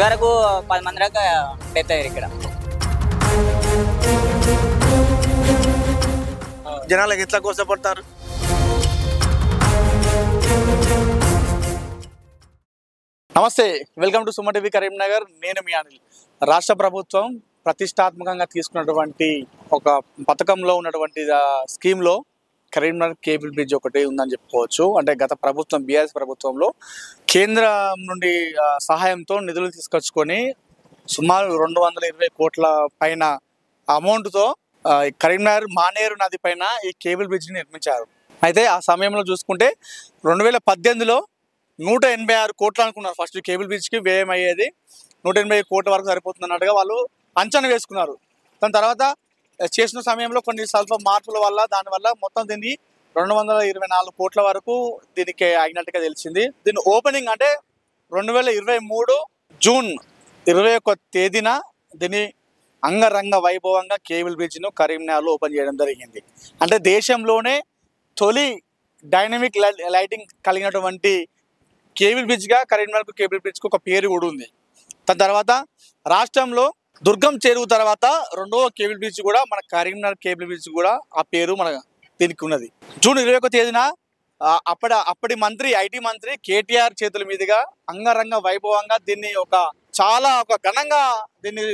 ఇదివరకు 10 మంది దాకా డెత్ అయ్యారు ఇక్కడ. జనాలకు ఎట్లా కోసపడతారు? నమస్తే, welcome to Suman TV Karimnagar. నేను మీ అనిల్. రాష్ట్ర ప్రభుత్వం ప్రతిష్టాత్మకంగా తీసుకున్నటువంటి ఒక పథకంలో ఉన్నటువంటి స్కీమ్లో కరీంనగర్ కేబుల్ బ్రిడ్జ్ ఒకటి ఉందని చెప్పుకోవచ్చు. అంటే గత ప్రభుత్వం బీఆర్ఎస్ ప్రభుత్వంలో కేంద్రం నుండి సహాయంతో నిధులు తీసుకొచ్చుకొని సుమారు 220 కోట్ల పైన అమౌంట్తో కరీంనగర్ మానేరు నది పైన ఈ కేబుల్ బ్రిడ్జ్ని నిర్మించారు. అయితే ఆ సమయంలో చూసుకుంటే 2018లో 186 కోట్లు అనుకున్నారు. ఫస్ట్ కేబుల్ బ్రిడ్జ్కి వ్యయం అయ్యేది 180 కోట్ల వరకు సరిపోతుంది అన్నట్టుగా వాళ్ళు అంచనా వేసుకున్నారు. దాని తర్వాత చేసిన సమయంలో కొన్ని స్వల్ప మార్పుల వల్ల దానివల్ల మొత్తం దీన్ని 224 కోట్ల వరకు దీనికి అయినట్టుగా తెలిసింది. దీని ఓపెనింగ్ అంటే 2023 జూన్ 21 తేదీన దీన్ని అంగరంగ వైభవంగా కేబుల్ బ్రిడ్జ్ను కరీంనగర్లో ఓపెన్ చేయడం జరిగింది. అంటే దేశంలోనే తొలి డైనమిక్ లైటింగ్ కలిగినటువంటి కేబుల్ బ్రిడ్జ్గా కరీంనగర్ కేబుల్ బ్రిడ్జ్కి ఒక పేరు కూడా ఉంది. దాని తర్వాత రాష్ట్రంలో దుర్గం చెరువు తర్వాత రెండవ కేబుల్ బ్రిడ్జ్ కూడా మన కరీంనగర్ కేబుల్ బ్రిడ్జ్ కూడా ఆ పేరు మన దీనికి ఉన్నది. జూన్ 21 తేదీన అప్పటి మంత్రి ఐటీ మంత్రి కేటీఆర్ చేతుల మీదుగా అంగరంగ వైభవంగా దీన్ని చాలా ఘనంగా దీన్ని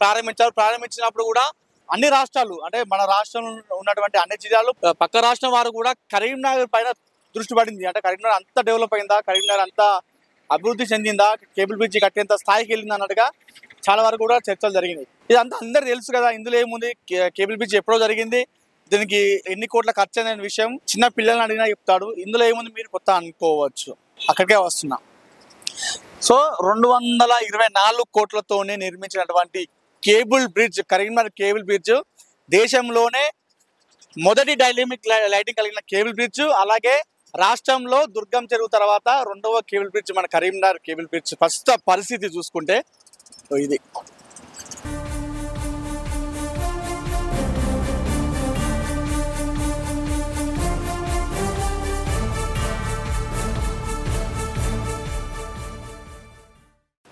ప్రారంభించినప్పుడు కూడా అన్ని రాష్ట్రాలు అంటే మన రాష్ట్రంలో ఉన్నటువంటి అన్ని జిల్లాలు పక్క రాష్ట్రం వారు కూడా కరీంనగర్ పైన దృష్టి పడింది. అంటే కరీంనగర్ అంతా డెవలప్ అయిందా, కరీంనగర్ అంతా అభివృద్ధి చెందిందా, కేబుల్ బ్రిడ్జ్ కట్టేంత స్థాయికి వెళ్ళింది అన్నట్టుగా చాలా వరకు కూడా చర్చలు జరిగినాయి. ఇదంతా అందరు తెలుసు కదా. ఇందులో ఏముంది, కేబుల్ బ్రిడ్జ్ ఎప్పుడో జరిగింది, దీనికి ఎన్ని కోట్ల ఖర్చు అనే విషయం చిన్న పిల్లల్ని అడిగినా చెప్తాడు. ఇందులో ఏముంది మీరు కొత్త అనుకోవచ్చు. అక్కడికే వస్తున్నా. సో 224 కోట్లతోనే నిర్మించినటువంటి cable bridge, Karimnagar cable bridge దేశంలోనే మొదటి డైనమిక్ లైటింగ్ కలిగిన కేబుల్ బ్రిడ్జ్. అలాగే రాష్ట్రంలో దుర్గం చెరువు తర్వాత రెండవ కేబుల్ బ్రిడ్జ్ మన కరీంనగర్ కేబుల్ బ్రిడ్జ్. ప్రస్తుత పరిస్థితి చూసుకుంటే ఇది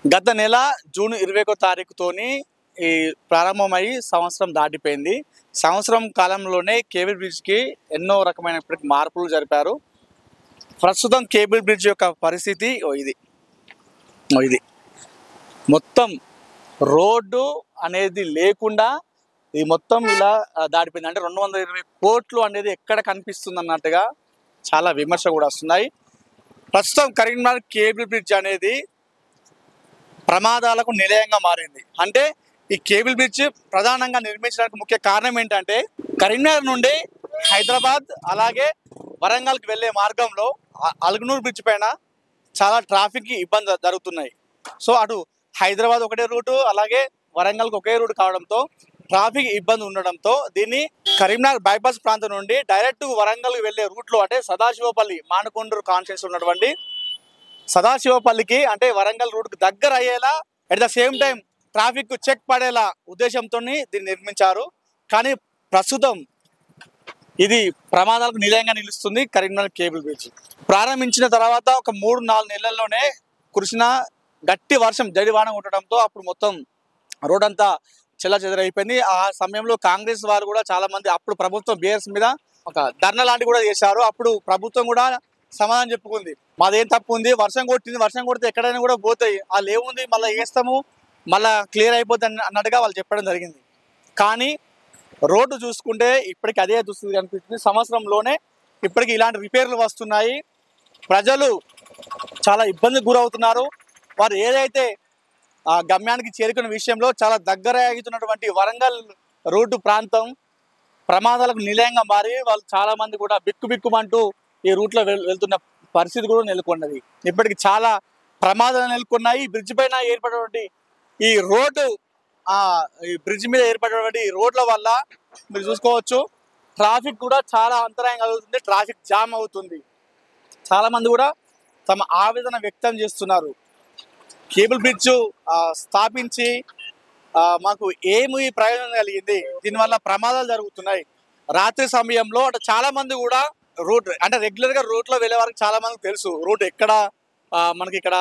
గత నెల జూన్ 21 తారీఖుతోని ఈ ప్రారంభమై సంవత్సరం దాటిపోయింది. సంవత్సరం కాలంలోనే కేబుల్ బ్రిడ్జ్కి ఎన్నో రకమైన మార్పులు జరిపారు. ప్రస్తుతం కేబుల్ బ్రిడ్జ్ యొక్క పరిస్థితి ఇది మొత్తం రోడ్డు అనేది లేకుండా ఇది మొత్తం ఇలా దాటిపోయింది. అంటే 220 కోట్లు అనేది ఎక్కడ కనిపిస్తుంది అన్నట్టుగా చాలా విమర్శ కూడా వస్తున్నాయి. ప్రస్తుతం కరీంనగర్ కేబుల్ బ్రిడ్జ్ అనేది ప్రమాదాలకు నిలయంగా మారింది. అంటే ఈ కేబుల్ బ్రిడ్జ్ ప్రధానంగా నిర్మించడానికి ముఖ్య కారణం ఏంటంటే కరీంనగర్ నుండి హైదరాబాద్ అలాగే వరంగల్కి వెళ్ళే మార్గంలో అల్గనూర్ బ్రిడ్జ్ పైన చాలా ట్రాఫిక్ ఇబ్బంది జరుగుతున్నాయి. సో అటు హైదరాబాద్ ఒకటే రూటు, అలాగే వరంగల్కి ఒకే రూట్ కావడంతో ట్రాఫిక్ ఇబ్బంది ఉండడంతో దీన్ని కరీంనగర్ బైపాస్ ప్రాంతం నుండి డైరెక్ట్ వరంగల్కి వెళ్ళే రూట్లో అంటే సదాశివపల్లి మానకొండూరు కాన్స్టిట్యూన్సీ ఉన్నటువంటి సదాశివపల్లికి అంటే వరంగల్ రూట్కి దగ్గర అయ్యేలా at the same time traffic check పడేలా ఉద్దేశంతో దీన్ని నిర్మించారు. కానీ ప్రస్తుతం ఇది ప్రమాదాలకు నిలయంగా నిలుస్తుంది. కరీంనగర్ కేబుల్ బ్రిడ్జ్ ప్రారంభించిన తర్వాత ఒక 3-4 నెలల్లోనే కురిసిన గట్టి వర్షం జడివాన ఉండటంతో అప్పుడు మొత్తం రోడ్ అంతా చెల్లాచెదరైపోయింది. ఆ సమయంలో కాంగ్రెస్ వారు కూడా చాలా మంది అప్పుడు ప్రభుత్వం బీఆర్ఎస్ మీద ఒక ధర్నా లాంటి కూడా చేశారు. అప్పుడు ప్రభుత్వం కూడా సమాధానం చెప్పుకుంది, మాదేం తప్పు ఉంది, వర్షం కొడితే ఎక్కడైనా కూడా పోతాయి, వాళ్ళు ఏముంది మళ్ళీ వేస్తాము మళ్ళీ క్లియర్ అయిపోతుంది అన్నట్టుగా వాళ్ళు చెప్పడం జరిగింది. కానీ రోడ్డు చూసుకుంటే ఇప్పటికి అదే దుస్థితి కనిపిస్తుంది. సంవత్సరంలోనే ఇప్పటికి ఇలాంటి రిపేర్లు వస్తున్నాయి. ప్రజలు చాలా ఇబ్బందికి గురవుతున్నారు. వారు ఏదైతే గమ్యానికి చేరుకున్న విషయంలో చాలా దగ్గర అవుతున్నటువంటి వరంగల్ రోడ్డు ప్రాంతం ప్రమాదాలకు నిలయంగా మారి వాళ్ళు చాలా మంది కూడా బిక్కుమంటూ ఈ రూట్లో వెళ్తున్న పరిస్థితి కూడా నెలకొన్నది. ఇప్పటికి చాలా ప్రమాదాలు నెలకొన్నాయి. బ్రిడ్జ్ పైన ఏర్పడినటువంటి ఈ రోడ్డు ఈ బ్రిడ్జ్ మీద ఏర్పడినటువంటి ఈ రోడ్ల వల్ల మీరు చూసుకోవచ్చు ట్రాఫిక్ కూడా చాలా అంతరాయం కలుగుతుంది, ట్రాఫిక్ జామ్ అవుతుంది. చాలా మంది కూడా తమ ఆవేదన వ్యక్తం చేస్తున్నారు. కేబుల్ బ్రిడ్జ్ స్థాపించి మాకు ఏమి ప్రయోజనం కలిగింది, దీనివల్ల ప్రమాదాలు జరుగుతున్నాయి. రాత్రి సమయంలో అంటే చాలా మంది కూడా రూట్ అంటే రెగ్యులర్గా రూట్లో వెళ్ళే వారికి చాలా మందికి తెలుసు రూట్ ఎక్కడ మనకి ఇక్కడ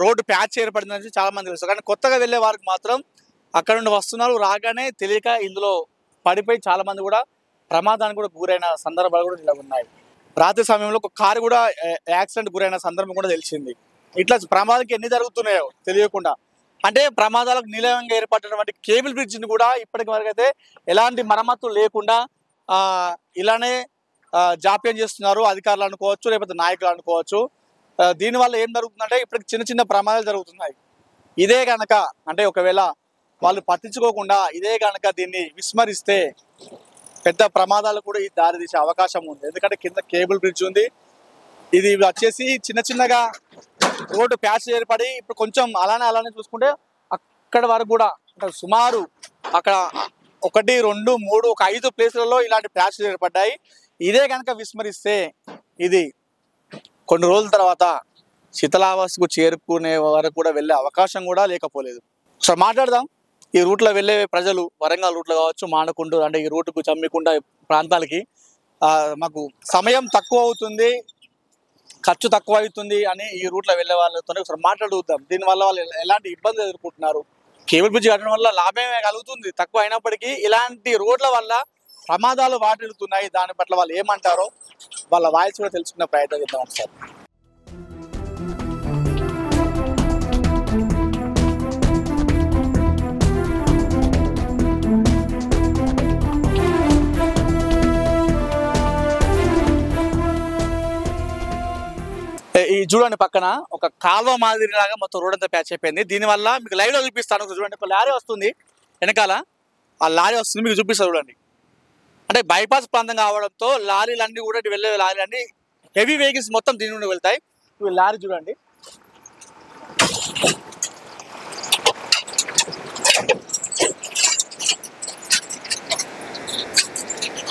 రోడ్డు ప్యాచ్ ఏర్పడిందని చాలా మంది తెలుసు, కానీ కొత్తగా వెళ్ళే వారికి మాత్రం అక్కడ నుండి వస్తున్నారు, రాగానే తెలియక ఇందులో పడిపోయి చాలా మంది కూడా ప్రమాదానికి కూడా గురైన సందర్భాలు కూడా ఇలా ఉన్నాయి. రాత్రి సమయంలో ఒక కారు కూడా యాక్సిడెంట్ గురైన సందర్భం కూడా తెలిసింది. ఇట్లా ప్రమాదానికి ఎన్ని జరుగుతున్నాయో తెలియకుండా, అంటే ప్రమాదాలకు నిలయంగా ఏర్పడినటువంటి కేబుల్ బ్రిడ్జ్ని కూడా ఇప్పటికి వరకు అయితే ఎలాంటి మరమ్మతులు లేకుండా ఇలానే జాప్యం చేస్తున్నారు అధికారులు అనుకోవచ్చు, లేకపోతే నాయకులు అనుకోవచ్చు. దీనివల్ల ఏం జరుగుతుందంటే ఇప్పటికి చిన్న చిన్న ప్రమాదాలు జరుగుతున్నాయి. ఇదే కనుక అంటే ఒకవేళ వాళ్ళు పట్టించుకోకుండా ఇదే కనుక దీన్ని విస్మరిస్తే పెద్ద ప్రమాదాలు కూడా ఈ దారి తీసే అవకాశం ఉంది. ఎందుకంటే కింద కేబుల్ బ్రిడ్జ్ ఉంది, ఇది వచ్చేసి చిన్న చిన్నగా రోడ్డు ప్యాచ్ ఏర్పడి ఇప్పుడు కొంచెం అలానే చూసుకుంటే అక్కడ వరకు కూడా సుమారు అక్కడ 1, 2, 3 ఒక 5 ప్లేసులలో ఇలాంటి ప్యాచ్ ఏర్పడ్డాయి. ఇదే కనుక విస్మరిస్తే ఇది కొన్ని రోజుల తర్వాత శిథిలావస్థకు చేరుకునే వరకు కూడా వెళ్ళే అవకాశం కూడా లేకపోలేదు. ఒకసారి మాట్లాడదాం. ఈ రూట్లో వెళ్ళే ప్రజలు వరంగల్ రూట్లో కావచ్చు, మానకొండ అంటే ఈ రూటుకు జమ్మికుంట ప్రాంతాలకి మాకు సమయం తక్కువ అవుతుంది, ఖర్చు తక్కువ అవుతుంది అని ఈ రూట్లో వెళ్ళే వాళ్ళతో ఒకసారి మాట్లాడుద్దాం. దీనివల్ల వాళ్ళు ఎలాంటి ఇబ్బందులు ఎదుర్కొంటున్నారు, కేబుల్ బ్రిడ్జ్ కట్టడం వల్ల లాభమే కలుగుతుంది, తక్కువ అయినప్పటికీ ఇలాంటి రోడ్ల వల్ల ప్రమాదాలు వాటిల్లుతున్నాయి. దాని పట్ల వాళ్ళు ఏమంటారో వాళ్ళ వాయిస్ కూడా తెలుసుకునే ప్రయత్నం చేద్దాం ఒకసారి. ఈ చూడండి పక్కన ఒక కాల్వ మాదిరిలాగా మొత్తం రోడ్ అంతా ప్యాచ్ అయిపోయింది. దీనివల్ల మీకు లైవ్ లో చూపిస్తాను. చూడండి ఒక లారీ వస్తుంది వెనకాల, ఆ లారీ వస్తుంది మీకు చూపిస్తాను చూడండి. అంటే బైపాస్ ప్రాంతం కావడంతో లారీలన్నీ కూడా వెళ్ళే లారీలన్నీ హెవీ వెహికల్స్ మొత్తం దీని నుండి వెళ్తాయి. లారీ చూడండి,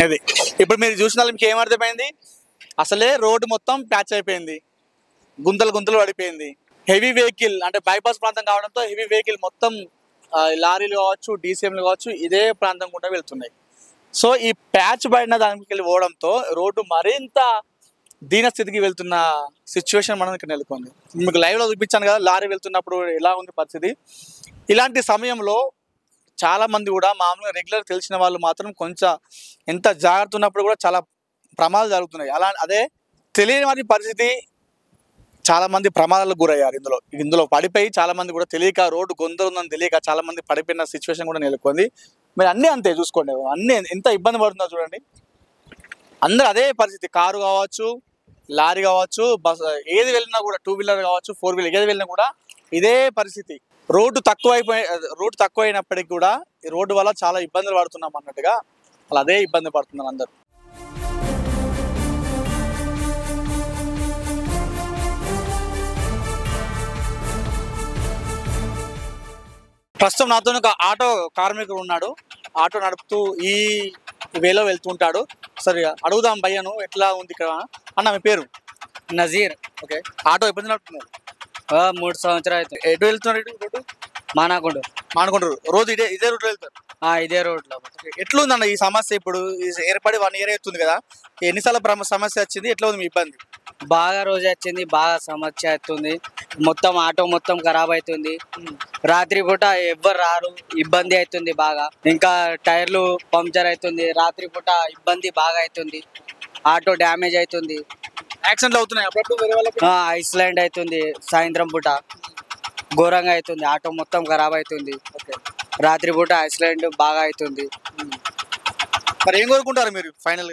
ఇది ఇప్పుడు మీరు చూసిన మీకు ఏమర్థమైంది, అసలే రోడ్డు మొత్తం ప్యాచ్ అయిపోయింది, గుంతలు పడిపోయింది. హెవీ వెహికల్ అంటే బైపాస్ ప్రాంతం కావడంతో హెవీ వెహికల్ మొత్తం లారీలు కావచ్చు, డీసీఎంలు కావచ్చు ఇదే ప్రాంతం కూడా వెళ్తున్నాయి. సో ఈ ప్యాచ్ పడిన దానికి వెళ్ళి పోవడంతో రోడ్డు మరింత దీనస్థితికి వెళ్తున్న సిచ్యువేషన్ మనకి నెలకొంది. మీకు లైవ్లో చూపించాను కదా లారీ వెళ్తున్నప్పుడు ఎలా ఉంది పరిస్థితి. ఇలాంటి సమయంలో చాలా మంది కూడా మామూలుగా రెగ్యులర్ తెలిసిన వాళ్ళు మాత్రం కొంచెం ఎంత జాగ్రత్త ఉన్నప్పుడు కూడా చాలా ప్రమాదాలు జరుగుతున్నాయి. అదే తెలియని వారి పరిస్థితి చాలా మంది ప్రమాదాలకు గురయ్యారు. ఇందులో పడిపోయి చాలా మంది కూడా తెలియక రోడ్డు గొంతు ఉందని తెలియక చాలా మంది పడిపోయిన సిచ్యువేషన్ కూడా నెలకొంది. మీరు అన్నీ అంతే చూసుకోండి, అన్నీ ఎంత ఇబ్బంది పడుతుందో చూడండి. అందరూ అదే పరిస్థితి, కారు కావచ్చు, లారీ కావచ్చు, బస్ ఏది వెళ్ళినా కూడా 2 వీలర్ కావచ్చు, 4 వీలర్ ఏది వెళ్ళినా కూడా ఇదే పరిస్థితి. రోడ్డు తక్కువ అయినప్పటికీ కూడా ఈ రోడ్డు వల్ల చాలా ఇబ్బందులు పడుతున్నాం అన్నట్టుగా వాళ్ళు అదే ఇబ్బంది పడుతున్నారు అందరూ. ప్రస్తుతం నాతో ఒక ఆటో కార్మికుడు ఉన్నాడు, ఆటో నడుపుతూ ఈ వేలో వెళ్తుంటాడు. సరే అడుగుదాం భయ్యను ఎట్లా ఉంది ఇక్కడ అన్న. మీ పేరు? నజీర్. ఓకే, ఆటో ఎప్పుడు నడుపుతున్నారు? 3 సంవత్సరాలు అవుతుంది. ఎటు వెళ్తున్నారు? రోడ్డు మానకొండ రోజు ఇదే రూట్లో వెళ్తారు? ఇదే రోడ్లో. ఎట్లుందన్న ఈ సమస్య? ఇప్పుడు ఏర్పడి 1 ఇయర్ అవుతుంది కదా, ఎన్నిసార్లు సమస్య వచ్చింది, ఎట్లా ఉంది మీ ఇబ్బంది? బాగా రోజు వచ్చింది, బాగా సమస్య అవుతుంది. మొత్తం ఆటో మొత్తం ఖరాబ్ అవుతుంది. రాత్రి పూట ఎవ్వరు రారు, ఇబ్బంది అవుతుంది బాగా. ఇంకా టైర్లు పంక్చర్ అవుతుంది, రాత్రి పూట ఇబ్బంది బాగా అవుతుంది. ఆటో డ్యామేజ్ అవుతుంది, యాక్సిడెంట్లు అవుతున్నాయి అప్పుడప్పుడు. ఐస్లాండ్ అవుతుంది, సాయంత్రం పూట ఘోరంగా అవుతుంది, ఆటో మొత్తం ఖరాబ్ అవుతుంది. రాత్రి పూట ఐస్లాండ్ బాగా అవుతుంది. మరి ఏం కోరుకుంటారు మీరు ఫైనల్?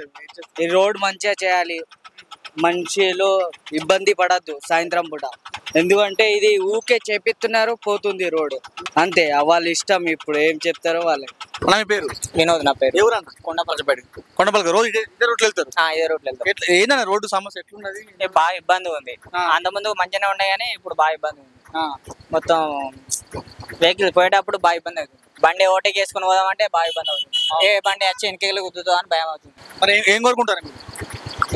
ఈ రోడ్ మంచిగా చేయాలి, మనుషులు ఇబ్బంది పడద్దు సాయంత్రం పూట. ఎందుకంటే ఇది ఊకే చేపిస్తున్నారు, పోతుంది రోడ్ అంతే, వాళ్ళ ఇష్టం. ఇప్పుడు ఏం చెప్తారో వాళ్ళే. నా పేరు వినోద్. నా పేరు ఎవరన్నా? కొండపల్లి. రోజు ఇదే రోడ్లు వెళ్తారు? ఇదే రోడ్లు వెళ్తారు. ఏంటన్నా రోడ్డు సమస్య ఎట్లున్నది? బాగా ఇబ్బంది ఉంది. అంతకుముందు మంచిగానే ఉన్నాయి కానీ ఇప్పుడు బాగా ఇబ్బంది ఉంది. మొత్తం వెహికల్ పోయేటప్పుడు బాగా ఇబ్బంది అవుతుంది. బండి ఓటేకి వేసుకుని పోదామంటే బాగా ఇబ్బంది అవుతుంది. ఏ బండి వచ్చి వెనకలు గుద్దుతుందో అని భయం అవుతుంది. మరి ఏం కోరుకుంటారు మీరు?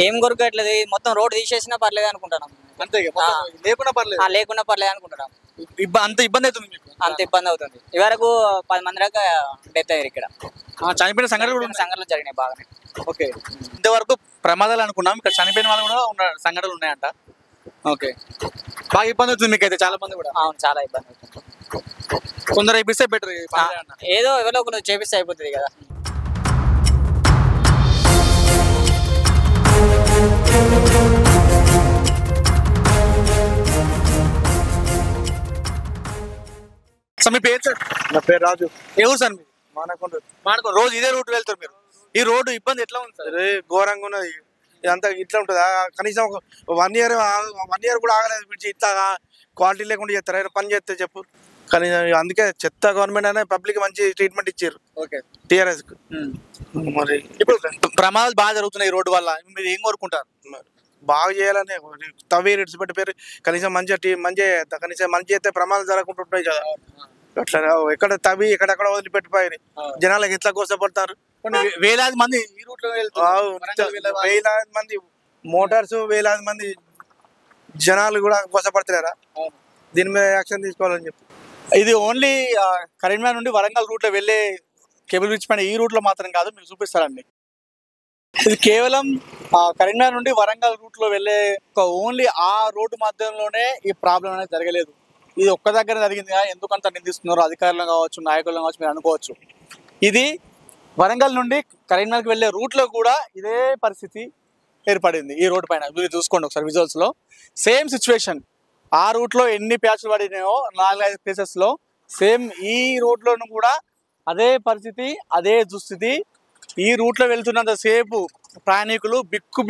ఏం కొరకట్లేదు, మొత్తం రోడ్ తీసేసినా పర్లేదు అనుకుంటున్నాం. అంతే, లేకున్నా పర్లేదు అనుకుంటున్నాం. అంత ఇబ్బంది అవుతుంది మీకు? అంత ఇబ్బంది అవుతుంది. ఇవరకు 10 మంది దాకా డెత్ అయ్యారు ఇక్కడ. చనిపోయిన సంఘటనలు జరిగినాయి బాగానే. ఓకే, ఇంతవరకు ప్రమాదాలు అనుకున్నాం, ఇక్కడ చనిపోయిన వాళ్ళు కూడా సంఘటనలు ఉన్నాయంట. ఓకే, బాగా ఇబ్బంది అవుతుంది మీకైతే చాలా మంది కూడా. అవును, చాలా ఇబ్బంది అవుతుంది. కొందరు అయిపిస్తే బెటర్. ఏదో ఎవరో ఒకరు చేపిస్తే అయిపోతుంది కదా. సార్ మీ పేరు సార్? నా పేరు రాజు. ఏ ఊరు సార్ మీరు? మానకొండ. రోజు ఇదే రూట్ వెళ్తారు మీరు. ఈ రోడ్డు ఇబ్బంది ఎట్లా ఉంది సార్? ఘోరంగా ఉన్నది. ఇదంతా ఇట్లా ఉంటుందా? కనీసం 1 year కూడా ఆగలేదు. పిలిచి ఇట్లా క్వాలిటీ లేకుండా చేస్తారు. అయినా పని చేస్తే చెప్పు. కానీ అందుకే చెత్త గవర్నమెంట్ అనే పబ్లిక్ మంచి ట్రీట్మెంట్ ఇచ్చారు టీఆర్ఎస్ కు. మరి ఇప్పుడు ప్రమాదాలు బాగా జరుగుతున్నాయి ఈ రోడ్డు వల్ల. మీరు ఏం కోరుకుంటారు? బాగా చేయాలని తవ్వి రేట్స్ పెట్టి పేరు కనీసం కనీసం మంచి చేస్తే ప్రమాదాలు జరగకుండా ఉంటాయి కదా. అట్లా ఎక్కడ తవ్వి ఎక్కడెక్కడ వదిలిపెట్టిపోయి జనాలకు ఎట్లా కోసపడతారు. వేలాది మంది ఈ రూట్ లో వేలాది మంది మోటార్స్, వేలాది మంది జనాలు కూడా కోసపడతారా? దీని మీద యాక్షన్ తీసుకోవాలని చెప్పి. ఇది ఓన్లీ కరీంనగర్ నుండి వరంగల్ రూట్ లో వెళ్ళే కేబుల్ బ్రిడ్జ్ పైన ఈ రూట్ లో మాత్రం కాదు, మీకు చూపిస్తారండి. ఇది కేవలం కరీంనగర్ నుండి వరంగల్ రూట్ లో వెళ్ళే ఓన్లీ ఆ రోడ్డు మాధ్యమంలోనే ఈ ప్రాబ్లం అనేది జరగలేదు. ఇది ఒక్క దగ్గర జరిగింది. ఎందుకంత నిందిస్తున్నారు అధికారులు కావచ్చు, నాయకులు కావచ్చు, మీరు అనుకోవచ్చు. ఇది వరంగల్ నుండి కరీంనగర్కి వెళ్ళే రూట్ లో కూడా ఇదే పరిస్థితి ఏర్పడింది. ఈ రోడ్డు పైన మీరు చూసుకోండి ఒకసారి విజువల్స్ లో. Same situation. ఆ రూట్ లో ఎన్ని ప్యాచ్లు పడినాయో 4-5 ప్లేసెస్ లో సేమ్ ఈ రోడ్ లోను కూడా అదే పరిస్థితి, అదే దుస్థితి. ఈ రూట్ లో వెళ్తున్నంత సేపు ప్రయాణికులు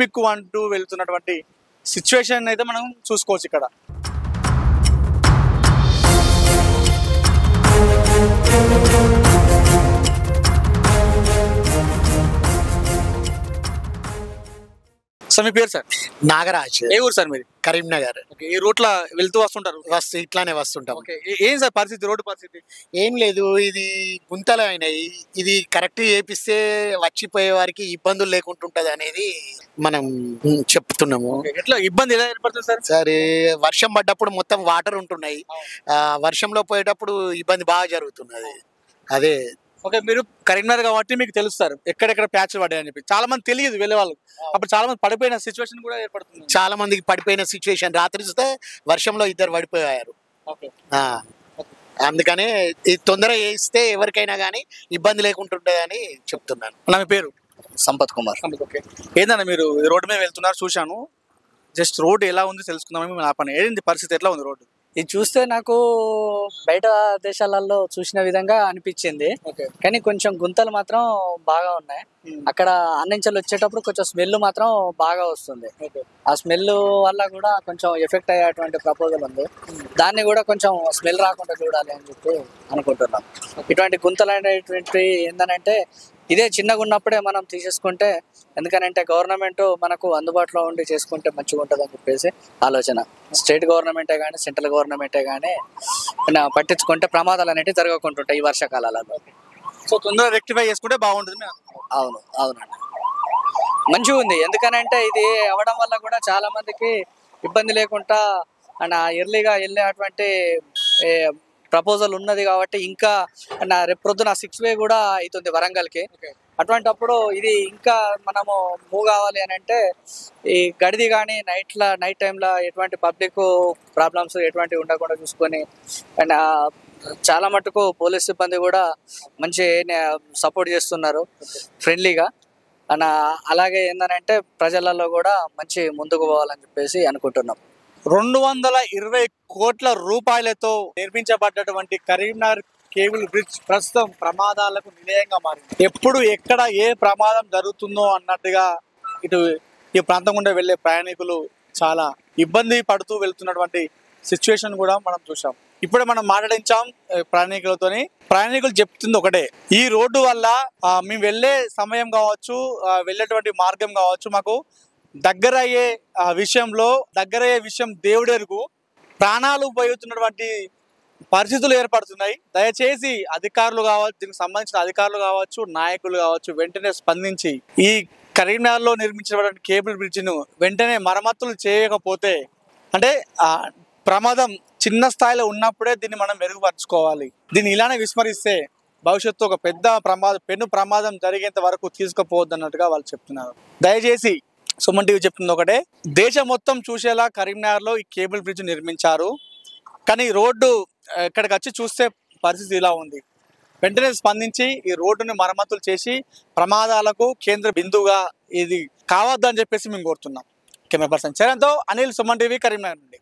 బిక్కు అంటూ వెళ్తున్నటువంటి సిచ్యువేషన్ అయితే మనం చూసుకోవచ్చు ఇక్కడ. సార్ మీ పేరు సార్? నాగరాజ్. ఏ ఊరు సార్ మీది? కరీంనగర్. ఈ రూట్ లో వెళ్తూ వస్తుంటారు? ఇట్లానే వస్తుంటాం. ఏం సార్ పరిస్థితి, రోడ్డు పరిస్థితి? ఏం లేదు, ఇది గుంతలు అయినాయి. ఇది కరెక్ట్ చేపిస్తే వచ్చిపోయే వారికి ఇబ్బందులు లేకుంటుంటది అనేది మనం చెప్తున్నాము. ఎట్లా ఇబ్బంది ఎలా ఏర్పడుతుంది సార్? సరే, వర్షం పడ్డప్పుడు మొత్తం వాటర్ ఉంటున్నాయి. వర్షంలో పోయేటప్పుడు ఇబ్బంది బాగా జరుగుతున్నది. అదే. ఓకే, మీరు కరీంనగర్ కాబట్టి మీకు తెలుస్తారు ఎక్కడెక్కడ ప్యాచ్లు పడ్డాయని చెప్పి. చాలా మంది తెలియదు వెళ్ళే వాళ్ళు. అప్పుడు చాలా మంది పడిపోయిన సిచ్యువేషన్ కూడా ఏర్పడుతుంది. చాలా మందికి పడిపోయిన సిచ్యువేషన్. రాత్రి చూస్తే వర్షంలో 2 పడిపోయారు. అందుకనే ఇది తొందరగా చేస్తే ఎవరికైనా కానీ ఇబ్బంది లేకుంటుండదని చెప్తున్నాను. నా మీ పేరు? సంపత్ కుమార్. ఓకే, ఏందన్నా మీరు రోడ్డు మీద వెళ్తున్నారు, చూశాను. జస్ట్ రోడ్డు ఎలా ఉంది తెలుసుకుందామని నా పని. ఏంటి పరిస్థితి, ఎట్లా ఉంది రోడ్డు? ఇది చూస్తే నాకు బయట దేశాలలో చూసిన విధంగా అనిపించింది. కానీ కొంచెం గుంతలు మాత్రం బాగా ఉన్నాయి. అక్కడ అన్నించలు వచ్చేటప్పుడు కొంచెం స్మెల్ మాత్రం బాగా వస్తుంది. ఆ స్మెల్ వల్ల కూడా కొంచెం ఎఫెక్ట్ అయ్యేటువంటి ప్రపోజల్ ఉంది. దాన్ని కూడా కొంచెం స్మెల్ రాకుండా చూడాలి అని చెప్పి అనుకుంటున్నాం. ఇటువంటి గుంతలు అనేటువంటి ఏంటంటే ఇదే చిన్నగా ఉన్నప్పుడే మనం తీసేసుకుంటే, ఎందుకనంటే గవర్నమెంట్ మనకు అందుబాటులో ఉండి చేసుకుంటే మంచిగా ఉంటుంది అని చెప్పేసి ఆలోచన. స్టేట్ గవర్నమెంటే కానీ సెంట్రల్ గవర్నమెంటే కానీ పట్టించుకుంటే ప్రమాదాలు అనేవి జరగకుంటుంటాయి ఈ వర్షాకాలాలలో. సో తొందరగా రెక్టిఫై చేసుకుంటే బాగుంటుంది. అవునండి, మంచిగా ఉంది. ఎందుకనంటే ఇది అవ్వడం వల్ల కూడా చాలా మందికి ఇబ్బంది లేకుండా ఎర్లీగా వెళ్ళేటువంటి ప్రపోజల్ ఉన్నది కాబట్టి ఇంకా రేపు ప్రొద్దున 6 way కూడా అవుతుంది వరంగల్కి. అటువంటిప్పుడు ఇది ఇంకా మనము మూవ్ కావాలి అని అంటే ఈ గడిది కానీ నైట్ టైంలో ఎటువంటి పబ్లిక్ ప్రాబ్లమ్స్ ఎటువంటి ఉండకుండా చూసుకొని, అండ్ చాలా మటుకు పోలీస్ సిబ్బంది కూడా మంచి సపోర్ట్ చేస్తున్నారు ఫ్రెండ్లీగా. అండ్ అలాగే ఏంటంటే ప్రజలలో కూడా మంచి ముందుకు పోవాలని చెప్పేసి అనుకుంటున్నాం. 220 కోట్ల రూపాయలతో నిర్మించబడ్డటువంటి కరీంనగర్ కేబుల్ బ్రిడ్జ్ ప్రస్తుతం ప్రమాదాలకు నిలయంగా మారింది. ఎప్పుడు ఎక్కడ ఏ ప్రమాదం జరుగుతుందో అన్నట్టుగా ఇటు ఈ ప్రాంతం గుండా వెళ్లే ప్రయాణికులు చాలా ఇబ్బంది పడుతూ వెళ్తున్నటువంటి సిచ్యువేషన్ కూడా మనం చూసాం. ఇప్పుడే మనం మాట్లాడించాం ప్రయాణికులతోని. ప్రయాణికులు చెప్తుంది ఒకటే, ఈ రోడ్డు వల్ల మేము వెళ్ళే సమయం కావచ్చు, వెళ్ళేటువంటి మార్గం కావచ్చు, మాకు దగ్గరయ్యే విషయం దేవుడెరుగు, ప్రాణాలు పోతున్నటువంటి పరిస్థితులు ఏర్పడుతున్నాయి. దయచేసి అధికారులు కావచ్చు, దీనికి సంబంధించిన అధికారులు కావచ్చు, నాయకులు కావచ్చు, వెంటనే స్పందించి ఈ కరీంనగర్లో నిర్మించినటువంటి కేబుల్ బ్రిడ్జిను వెంటనే మరమ్మతులు చేయకపోతే, అంటే ప్రమాదం చిన్న స్థాయిలో ఉన్నప్పుడే దీన్ని మనం మెరుగుపరుచుకోవాలి. దీన్ని ఇలానే విస్మరిస్తే భవిష్యత్తు ఒక పెను ప్రమాదం జరిగేంత వరకు తీసుకుపోవద్దు అన్నట్టుగా వాళ్ళు చెప్తున్నారు. దయచేసి సుమన్ టీవీ చెప్తుంది ఒకటే, దేశం మొత్తం చూసేలా కరీంనగర్లో ఈ కేబుల్ బ్రిడ్జ్ నిర్మించారు, కానీ రోడ్డు ఇక్కడికి వచ్చి చూస్తే పరిస్థితి ఇలా ఉంది. వెంటనే స్పందించి ఈ రోడ్డుని మరమ్మతులు చేసి ప్రమాదాలకు కేంద్ర బిందువుగా ఇది కావద్దని చెప్పేసి మేము కోరుతున్నాం. కెమెరా పర్సన్ చరణ్తో అనిల్, సుమన్ టీవీ, కరీంనగర్ నుండి.